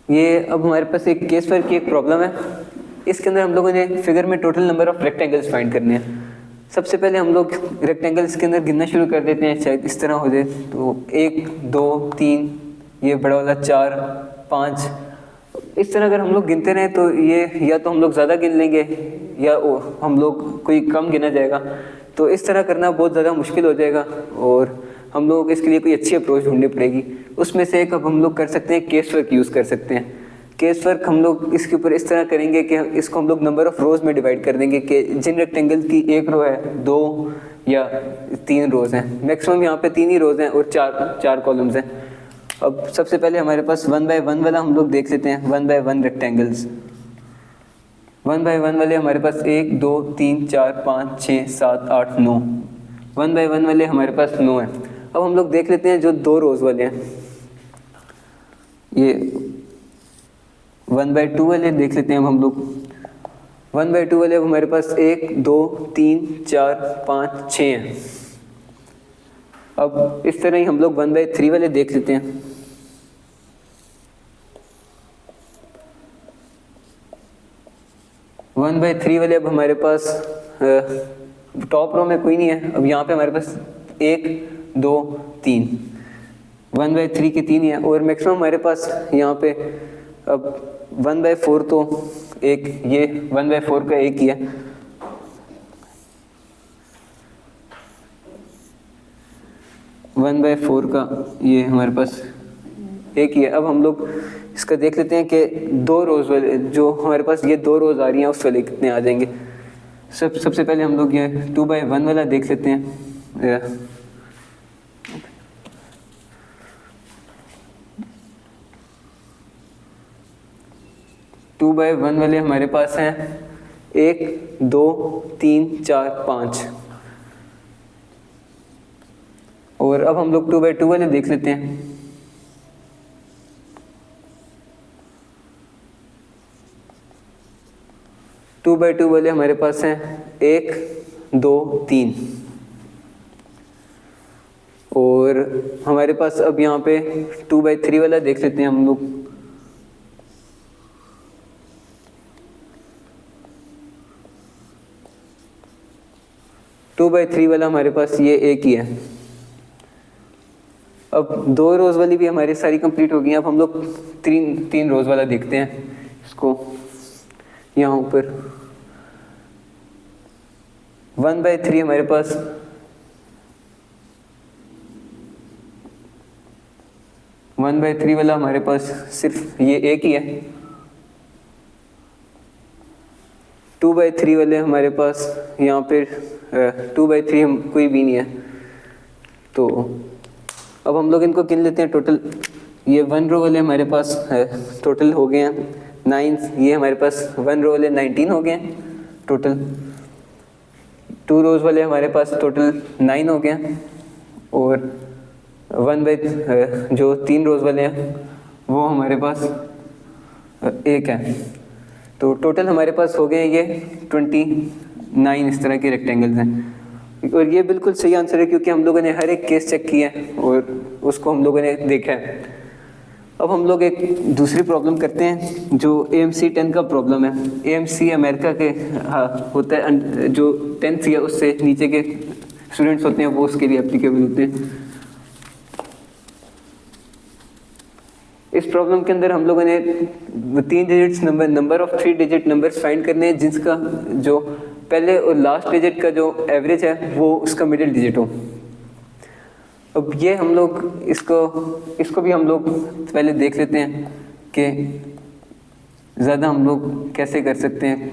ये अब हमारे पास एक केस वर्क की एक प्रॉब्लम है। इसके अंदर हम लोगों ने फिगर में total number of rectangles find करने हैं। सबसे पहले हम लोग रेक्टेंगल्स के अंदर गिनना शुरू कर देते हैं, शायद इस तरह हो जाए। तो 1 2 3, ये बड़ा वाला 4 5, इस तरह अगर हम लोग गिनते रहें तो ये या तो हम लोग ज़्यादा गिन लेंगे या हम लोग कोई कम गिना जाएगा। तो इस तरह करना बहुत ज़्यादा मुश्किल हो जाएगा और हम लोगों को इसके लिए कोई अच्छी अप्रोच ढूंढनी पड़ेगी। उसमें से एक अब हम लोग कर सकते हैं, केस वर्क यूज़ कर सकते हैं। केस वर्क हम लोग इसके ऊपर इस तरह करेंगे कि इसको हम लोग नंबर ऑफ रोज़ में डिवाइड कर देंगे कि जिन रेक्टेंगल की एक रो है, 2 या 3 रोज़ हैं। मैक्सिमम यहाँ पे 3 ही रोज़ हैं और 4 कॉलम्स हैं। अब सबसे पहले हमारे पास 1 बाय 1 वाला हम लोग देख लेते हैं। 1 बाय 1 रेक्टेंगल्स, 1 बाय 1 वाले हमारे पास 1 2 3 4 5 6 7 8 9। 1 बाय 1 वाले हमारे पास 9 है। अब हम लोग देख लेते हैं जो 2 रोज़ वाले हैं। ये 1 बाय 2 वाले देख लेते हैं अब हम लोग। 1 बाय 2 वाले अब हमारे पास 1 2 3 4 5 6 हैं। अब इस तरह ही हम लोग 1 बाय 3 वाले देख लेते हैं। वन बाय 3 वाले अब हमारे पास टॉप रो में कोई नहीं है। अब यहाँ पे हमारे पास 1 2 3, 1 बाय 3 के 3 ही है और मैक्सिमम हमारे पास यहाँ पे अब 1 बाय 4 तो एक, ये 1 बाय 4 का एक ही है। वन बाय 4 का ये हमारे पास एक ही है। अब हम लोग इसका देख लेते हैं कि 2 रोज़ वाले जो हमारे पास ये 2 रोज़ आ रही हैं उस वाले कितने आ जाएंगे। सबसे पहले हम लोग ये 2 बाय 1 वाला देख लेते हैं। 2 बाय 1 वाले हमारे पास हैं 1 2 3 4 5। और अब हम लोग 2 बाय 2 वाले देख लेते हैं। 2 बाय 2 वाले हमारे पास हैं 1 2 3। और हमारे पास अब यहाँ पे 2 बाय 3 वाला देख लेते हैं हम लोग। 2 बाय 3 वाला हमारे पास ये एक ही है। अब 2 रोज़ वाली भी हमारी सारी कंप्लीट हो गई। अब हम लोग 3 रोज़ वाला देखते हैं। इसको यहाँ ऊपर 1 बाय 3 हमारे पास 1 बाय 3 वाला हमारे पास सिर्फ ये एक ही है। 2 बाय 3 वाले हमारे पास यहाँ पे 2 बाय 3 कोई भी नहीं है। तो अब हम लोग इनको गिन लेते हैं टोटल। ये 1 रो वाले हमारे पास टोटल हो गए हैं 9। ये हमारे पास 1 रो वाले 19 हो गए हैं टोटल। 2 रोज़ वाले हमारे पास टोटल 9 हो गए। और 1 बाय जो 3 रोज़ वाले हैं वो हमारे पास एक है। तो टोटल हमारे पास हो गए ये 29 इस तरह के रेक्टेंगल्स हैं। और ये बिल्कुल सही आंसर है क्योंकि हम लोगों ने हर एक केस चेक किया है और उसको हम लोगों ने देखा है। अब हम लोग एक दूसरी प्रॉब्लम करते हैं जो AMC 10 का प्रॉब्लम है। AMC अमेरिका के होता है, जो 10th या उससे नीचे के स्टूडेंट्स होते हैं वो उसके लिए एप्लीकेबल होते हैं। इस प्रॉब्लम के अंदर हम लोगों ने 3 digits number of 3 digit numbers find करने हैं जिसका जो पहले और लास्ट डिजिट का जो एवरेज है वो उसका मिडिल डिजिट हो। अब ये हम लोग इसको भी हम लोग पहले देख लेते हैं कि ज़्यादा हम लोग कैसे कर सकते हैं।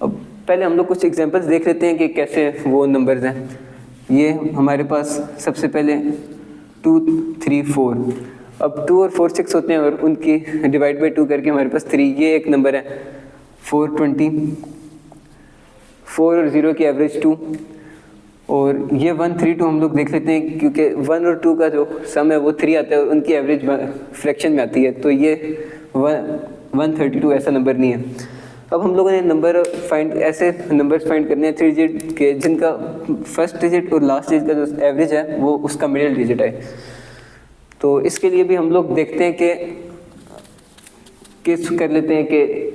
अब पहले हम लोग कुछ एग्जांपल्स देख लेते हैं कि कैसे वो नंबर्स हैं। ये हमारे पास सबसे पहले 2 3 4। अब 2 और 4 6 होते हैं और उनकी डिवाइड बाई 2 करके हमारे पास 3, ये एक नंबर है। 420, 4 और 0 की एवरेज 2। और ये 132 हम लोग देख लेते हैं क्योंकि 1 और 2 का जो सम है वो 3 आता है और उनकी एवरेज फ्रैक्शन में आती है। तो ये 132 ऐसा नंबर नहीं है। अब हम लोगों ने ऐसे नंबर्स फाइंड करने हैं 3 डिजिट के जिनका फर्स्ट डिजिट और लास्ट डिजिट का जो एवरेज है वो उसका मिडिल डिजिट है। तो इसके लिए भी हम लोग देखते हैं कि कर लेते हैं कि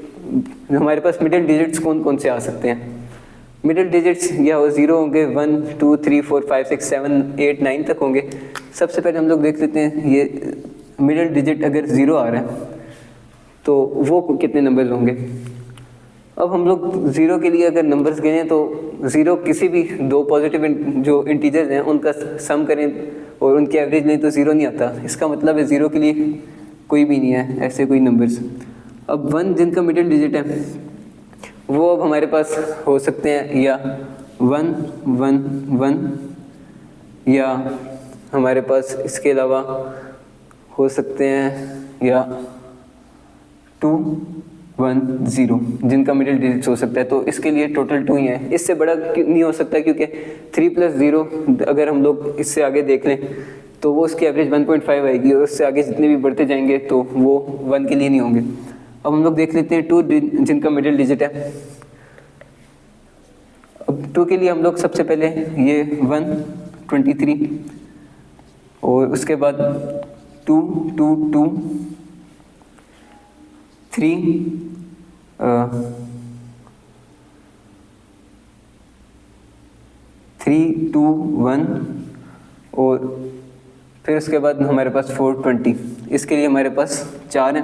हमारे पास मिडिल डिजिट्स कौन कौन से आ सकते हैं। मिडिल डिजिट्स या वो 0 होंगे, 1 2 3 4 5 6 7 8 9 तक होंगे। सबसे पहले हम लोग देख लेते हैं ये मिडिल डिजिट अगर 0 आ रहा है तो वो कितने नंबर्स होंगे। अब हम लोग 0 के लिए अगर नंबर्स गिने तो 0 किसी भी दो पॉजिटिव जो इंटीजर्स हैं उनका सम करें और उनकी एवरेज लें तो 0 नहीं आता। इसका मतलब है 0 के लिए कोई भी नहीं है ऐसे कोई नंबर्स। अब 1 जिनका मिडिल डिजिट है वो अब हमारे पास हो सकते हैं या 1 1 1 या हमारे पास इसके अलावा हो सकते हैं या 2 1 0 जिनका मिडिल डिजिट हो सकता है। तो इसके लिए टोटल 2 ही है, इससे बड़ा नहीं हो सकता क्योंकि 3 + 0 अगर हम लोग इससे आगे देख लें तो वो उसकी एवरेज 1.5 आएगी और उससे आगे जितने भी बढ़ते जाएंगे तो वो 1 के लिए नहीं होंगे। अब हम लोग देख लेते हैं 2 जिनका मिडिल डिजिट है। अब 2 के लिए हम लोग सबसे पहले ये 1 23 और उसके बाद 2 2 2 3 3 2 1 और फिर उसके बाद हमारे पास 4 20। इसके लिए हमारे पास 4 हैं।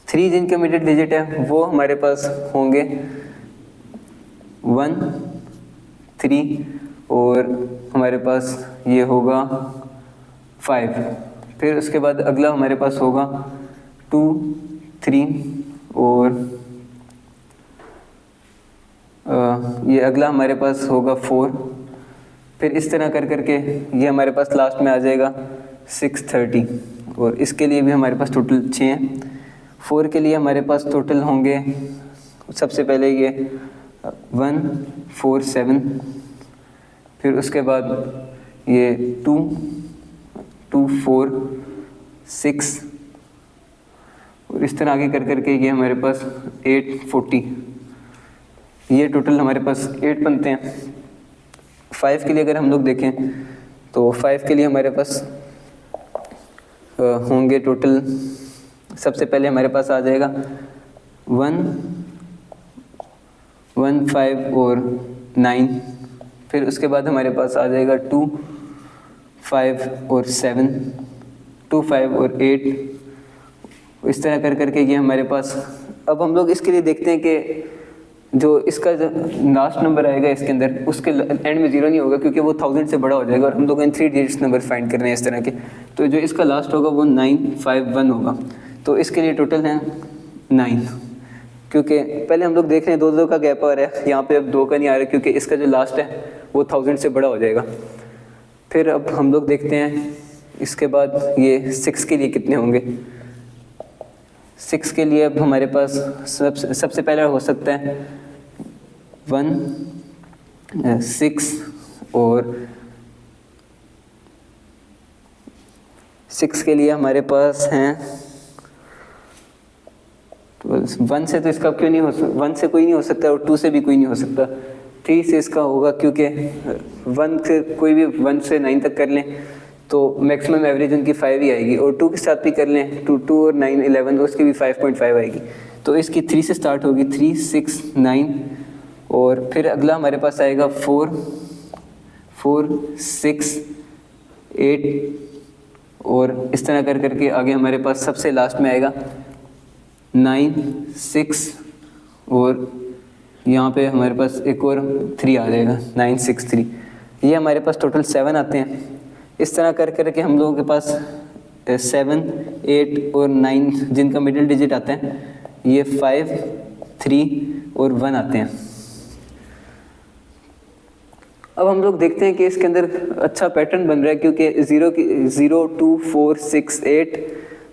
3 जिनके मिडिल डिजिट है वो हमारे पास होंगे 1 3 और हमारे पास ये होगा 5। फिर उसके बाद अगला हमारे पास होगा 2 3 और ये अगला हमारे पास होगा 4। फिर इस तरह कर करके ये हमारे पास लास्ट में आ जाएगा 6 30 और इसके लिए भी हमारे पास टोटल 6 हैं। 4 के लिए हमारे पास टोटल होंगे सबसे पहले ये 1 4 7 फिर उसके बाद ये 2 2 4 6 और इस तरह आगे कर करके ये हमारे पास 8 40। ये टोटल हमारे पास 8 बनते हैं। 5 के लिए अगर हम लोग देखें तो 5 के लिए हमारे पास होंगे टोटल, सबसे पहले हमारे पास आ जाएगा 1 1 5 और 9। फिर उसके बाद हमारे पास आ जाएगा 2 5 और 7 2 5 और 8। इस तरह कर करके ये हमारे पास। अब हम लोग इसके लिए देखते हैं कि जो इसका लास्ट नंबर आएगा इसके अंदर उसके एंड में 0 नहीं होगा क्योंकि वो 1000 से बड़ा हो जाएगा और हम लोग 3 डिजिट्स नंबर फाइंड करने हैं इस तरह के। तो जो इसका लास्ट होगा वो 951 होगा। तो इसके लिए टोटल है 9 क्योंकि पहले हम लोग देख रहे हैं 2 का गैप आ रहा है, यहाँ पे अब 2 का नहीं आ रहा क्योंकि इसका जो लास्ट है वो 1000 से बड़ा हो जाएगा। फिर अब हम लोग देखते हैं इसके बाद ये 6 के लिए कितने होंगे। 6 के लिए अब हमारे पास सबसे पहले हो सकता है 1 6 और 6 के लिए हमारे पास हैं 1 से तो इसका क्यों नहीं हो सकता, 1 से कोई नहीं हो सकता और 2 से भी कोई नहीं हो सकता। 3 से इसका होगा क्योंकि 1 से कोई भी 1 से 9 तक कर लें तो मैक्सिमम एवरेज उनकी 5 ही आएगी और 2 के साथ भी कर लें 2 और 9 11 उसकी भी 5.5 आएगी। तो इसकी 3 से स्टार्ट होगी 3 6 9 और फिर अगला हमारे पास आएगा 4 4 6 8 और इस तरह कर करके आगे हमारे पास सबसे लास्ट में आएगा 9 6 और यहाँ पे हमारे पास एक और 3 आ जाएगा 9 6 3। ये हमारे पास टोटल 7 आते हैं। इस तरह कर करके हम लोगों के पास 7 8 और 9 जिनका मिडिल डिजिट आते हैं ये 5 3 और 1 आते हैं। अब हम लोग देखते हैं कि इसके अंदर अच्छा पैटर्न बन रहा है क्योंकि 0 2 4 6 8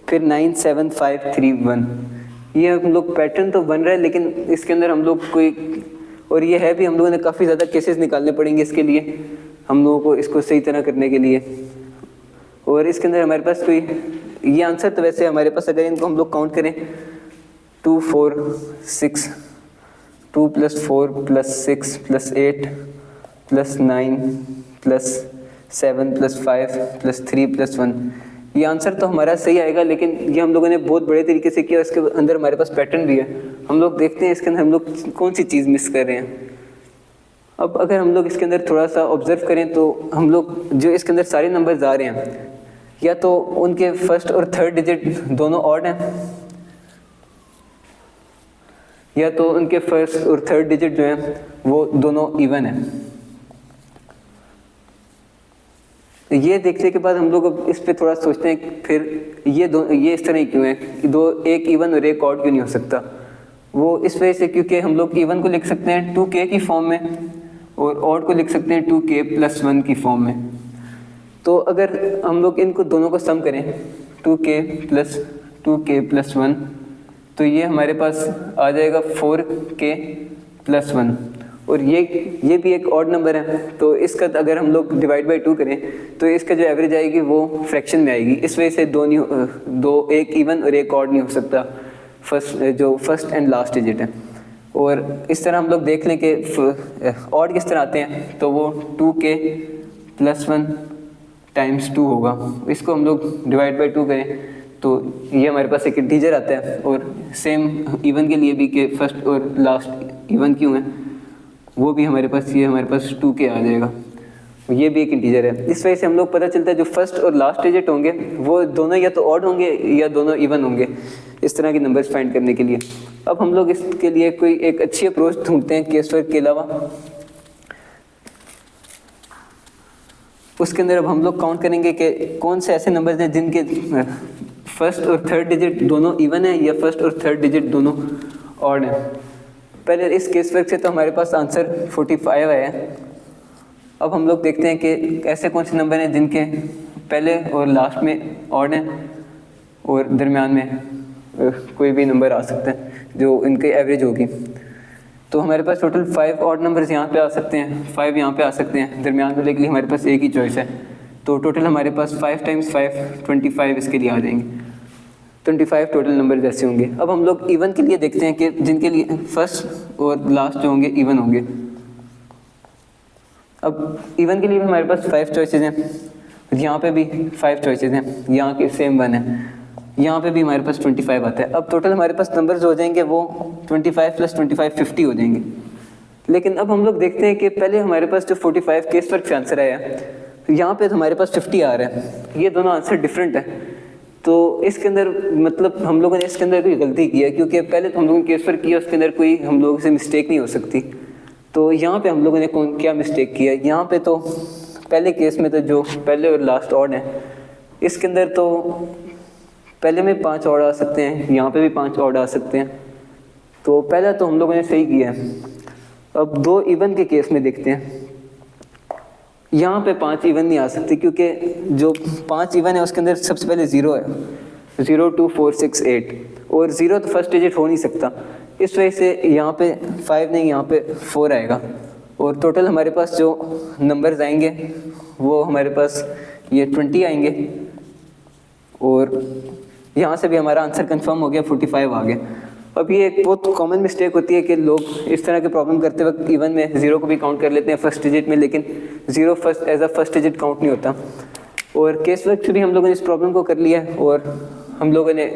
फिर 9 7 5 3 1 ये हम लोग पैटर्न तो बन रहा है लेकिन इसके अंदर हम लोग कोई और ये है भी हम लोगों ने काफ़ी ज़्यादा केसेस निकालने पड़ेंगे इसके लिए हम लोगों को इसको सही तरह करने के लिए। और इसके अंदर हमारे पास कोई ये आंसर तो वैसे हमारे पास अगर इनको हम लोग काउंट करें 2 4 6, 2 + 4 + 6 + 8 + 9 + 7 + 5 + 3 + 1। ये आंसर तो हमारा सही आएगा, लेकिन ये हम लोगों ने बहुत बड़े तरीके से किया, इसके अंदर हमारे पास पैटर्न भी है। हम लोग देखते हैं इसके अंदर हम लोग कौन सी चीज़ मिस कर रहे हैं। अब अगर हम लोग इसके अंदर थोड़ा सा ऑब्जर्व करें तो हम लोग जो इसके अंदर सारे नंबर्स आ रहे हैं, या तो उनके फर्स्ट और थर्ड डिजिट दोनों ऑड हैं, या तो उनके फर्स्ट और थर्ड डिजिट जो हैं वो दोनों इवन हैं। ये देखने के बाद हम लोग अब इस पे थोड़ा सोचते हैं फिर ये इस तरह ही क्यों है कि एक इवन और एक ऑड क्यों नहीं हो सकता। वो इस वजह से क्योंकि हम लोग इवन को लिख सकते हैं 2k की फॉर्म में और ऑड को लिख सकते हैं 2k + 1 की फॉर्म में। तो अगर हम लोग इनको दोनों को सम करें 2k + 1, तो ये हमारे पास आ जाएगा 4k + 1, और ये भी एक ऑड नंबर है। तो इसका अगर हम लोग डिवाइड बाई 2 करें तो इसका जो एवरेज आएगी वो फ्रैक्शन में आएगी। इस वजह से एक इवन और एक ऑड नहीं हो सकता फर्स्ट एंड लास्ट डिजिट है। और इस तरह हम लोग देख लें कि ऑड किस तरह आते हैं, तो वो 2k + 1 × 2 होगा। इसको हम लोग डिवाइड बाई 2 करें तो ये हमारे पास एक इंटीजर आता है। और सेम इवन के लिए भी कि फर्स्ट और लास्ट इवन क्यों है, वो भी हमारे पास 2k आ जाएगा। ये भी एक इंटीजर है। इस वजह से हम लोग पता चलता है जो फर्स्ट और लास्ट डिजिट होंगे वो दोनों या तो ऑड होंगे या दोनों इवन होंगे, इस तरह के नंबर्स फाइंड करने के लिए। अब हम लोग इसके लिए कोई एक अच्छी अप्रोच ढूंढते हैं केस वर्क के अलावा। उसके अंदर अब हम लोग काउंट करेंगे कि कौन से ऐसे नंबर्स हैं जिनके फर्स्ट और थर्ड डिजिट दोनों इवन है या फर्स्ट और थर्ड डिजिट दोनों ऑड है। पहले इस केस वर्क से तो हमारे पास आंसर 45 आया है। अब हम लोग देखते हैं कि ऐसे कौन से नंबर हैं जिनके पहले और लास्ट में ऑड हैं और दरमियान में कोई भी नंबर आ सकता है जो इनकी एवरेज होगी। तो हमारे पास टोटल 5 ऑड नंबर्स यहाँ पे आ सकते हैं, 5 यहाँ पे आ सकते हैं दरमियान में, लेकिन हमारे पास एक ही चॉइस है। तो टोटल हमारे पास 5 × 5 25 इसके लिए आ जाएंगे। 25 टोटल नंबर जैसे होंगे। अब हम लोग इवन के लिए देखते हैं कि जिनके लिए फर्स्ट और लास्ट जो होंगे इवन होंगे। अब इवन के लिए भी हमारे पास 5 चॉइसेस हैं, यहाँ पे भी 5 चॉइसेस हैं, यहाँ के सेम 1 है, यहाँ पे भी हमारे पास 25 आता है। अब टोटल हमारे पास नंबर्स हो जाएंगे वो 25 + 25 50 हो जाएंगे। लेकिन अब हम लोग देखते हैं कि पहले हमारे पास जो 45 केस वर्क से आंसर आया, यहाँ पे तो हमारे पास 50 आ रहा है। ये दोनों आंसर डिफरेंट है। तो इसके अंदर मतलब हम लोगों ने इसके अंदर कोई गलती की है, क्योंकि पहले तो हम लोगों ने केस वर्क किया, उसके अंदर कोई हम लोगों से मिस्टेक नहीं हो सकती। तो यहाँ पे हम लोगों ने क्या मिस्टेक किया, यहाँ पे तो पहले केस में तो जो पहले और लास्ट ऑड है, इसके अंदर तो पहले में 5 ऑड आ सकते हैं, यहाँ पे भी 5 ऑड आ सकते हैं। तो पहला तो हम लोगों ने सही किया है। अब 2 इवन के केस में देखते हैं। यहाँ पे 5 इवन नहीं आ सकते, क्योंकि जो 5 इवन है उसके अंदर सबसे पहले 0 है, 0 2 4 6 8, और 0 तो फर्स्ट डिजिट हो नहीं सकता। इस वजह से यहाँ पे 5 नहीं, यहाँ पे 4 आएगा। और टोटल हमारे पास जो नंबर्स आएंगे वो हमारे पास ये 20 आएंगे। और यहाँ से भी हमारा आंसर कंफर्म हो गया, 45 आ गया। अब ये एक बहुत कॉमन मिस्टेक होती है कि लोग इस तरह के प्रॉब्लम करते वक्त इवन में 0 को भी काउंट कर लेते हैं फर्स्ट डिजिट में, लेकिन 0 as a first digit count नहीं होता। और केस वर्क से भी हम लोगों ने इस प्रॉब्लम को कर लिया है, और हम लोगों ने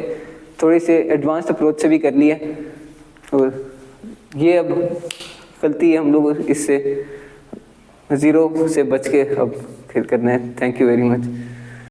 थोड़ी सी एडवांस अप्रोच से भी कर लिया है। और ये अब गलती है हम लोग इससे 0 से बच के अब फिर करना है। Thank you very much.